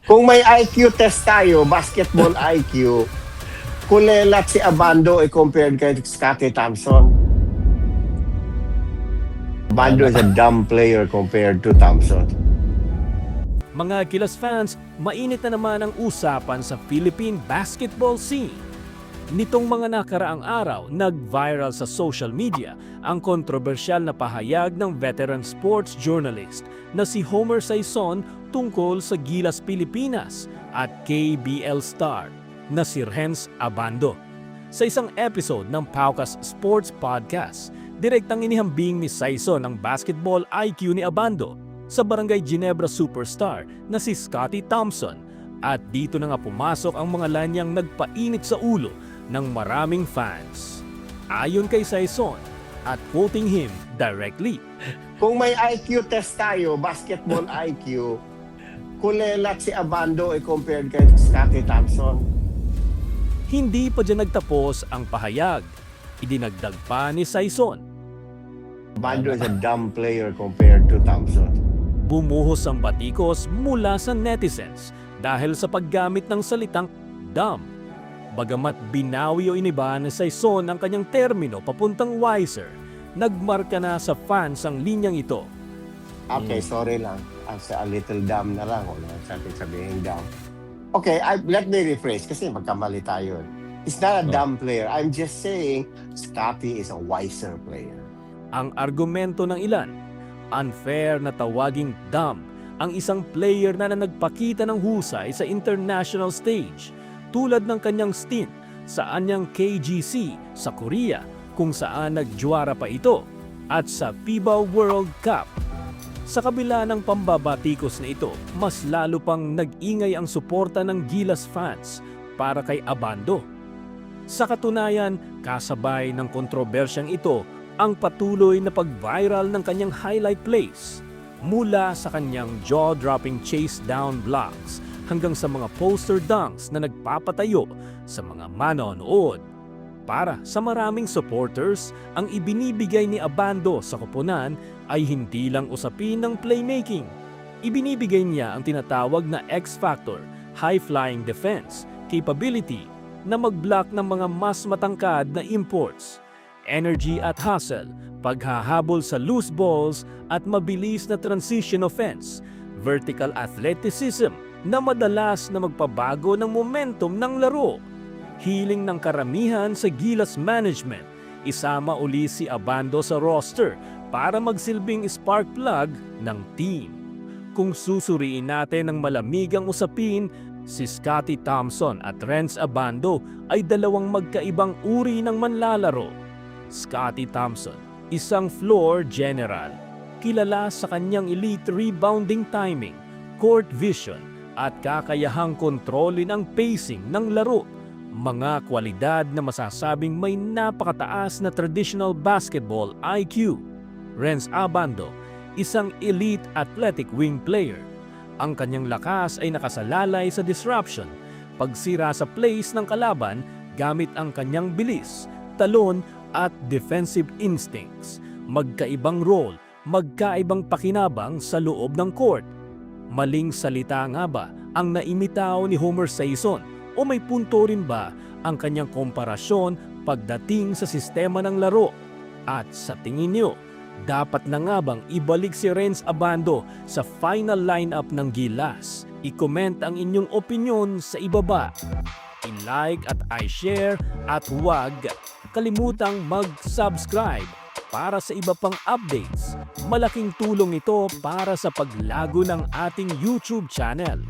Kung may IQ test tayo, basketball IQ, Kulela at si Abando ay compared kay Scottie Thompson. Abando is a dumb player compared to Thompson. Mga Gilas fans, mainit na naman ang usapan sa Philippine basketball scene. Nitong mga nakaraang araw, nag-viral sa social media ang kontrobersyal na pahayag ng veteran sports journalist na si Homer Saison tungkol sa Gilas Pilipinas at KBL star na si Renz Abando. Sa isang episode ng Paukas Sports Podcast, direktang inihambing ni Saison ang basketball IQ ni Abando sa Barangay Ginebra superstar na si Scottie Thompson, at dito na nga pumasok ang mga lanyang nagpainit sa ulo ng maraming fans. Ayon kay Saison, at quoting him directly, Kung may IQ test tayo, basketball IQ, Kulela at si Abando ay compared kay Scottie Thompson. hindi pa dyan nagtapos ang pahayag. Idinagdag pa ni Saison. Abando is a dumb player compared to Thompson. Bumuhos ang batikos mula sa netizens dahil sa paggamit ng salitang dumb. Bagamat binawi o iniba ni Saison ang kanyang termino papuntang wiser, nagmarka na sa fans ang linyang ito. Okay, sorry lang. As a little dumb na lang. Wala sa atin sabihin dumb. Okay, let me rephrase kasi magkamali tayo. He's not a dumb player. I'm just saying Scottie is a wiser player. Ang argumento ng ilan, unfair na tawaging dumb ang isang player na nagpakita ng husay sa international stage, tulad ng kanyang stint sa anyang KGC sa Korea kung saan nagjuara pa ito, at sa FIBA World Cup. Sa kabila ng pambabatikos na ito, mas lalo pang nag-ingay ang suporta ng Gilas fans para kay Abando. Sa katunayan, kasabay ng kontrobersyang ito ang patuloy na pag-viral ng kanyang highlight plays, mula sa kanyang jaw-dropping chase down blocks hanggang sa mga poster dunks na nagpapatayo sa mga manonood. Para sa maraming supporters, ang ibinibigay ni Abando sa koponan ay hindi lang usapin ng playmaking. Ibinibigay niya ang tinatawag na X-Factor, high-flying defense, capability na mag-block ng mga mas matangkad na imports, energy at hustle, paghahabol sa loose balls at mabilis na transition offense, vertical athleticism na madalas na magpabago ng momentum ng laro. Hiling ng karamihan sa Gilas management, isama uli si Abando sa roster para magsilbing spark plug ng team. Kung susuriin natin ng malamig ang usapin, si Scottie Thompson at Renz Abando ay dalawang magkaibang uri ng manlalaro. Scottie Thompson, isang floor general, kilala sa kanyang elite rebounding timing, court vision at kakayahang kontrolin ang pacing ng laro. Mga kwalidad na masasabing may napakataas na traditional basketball IQ. Renz Abando, isang elite athletic wing player. Ang kanyang lakas ay nakasalalay sa disruption, pagsira sa plays ng kalaban gamit ang kanyang bilis, talon at defensive instincts. Magkaibang role, magkaibang pakinabang sa loob ng court. Maling salita nga ba ang naimitaw ni Homer Saison, o may punto rin ba ang kanyang komparasyon pagdating sa sistema ng laro? At sa tingin niyo, dapat na nga bang ibalik si Renz Abando sa final lineup ng Gilas? I-comment ang inyong opinyon sa ibaba. I-like at i-share at huwag kalimutang mag-subscribe para sa iba pang updates. Malaking tulong ito para sa paglago ng ating YouTube channel.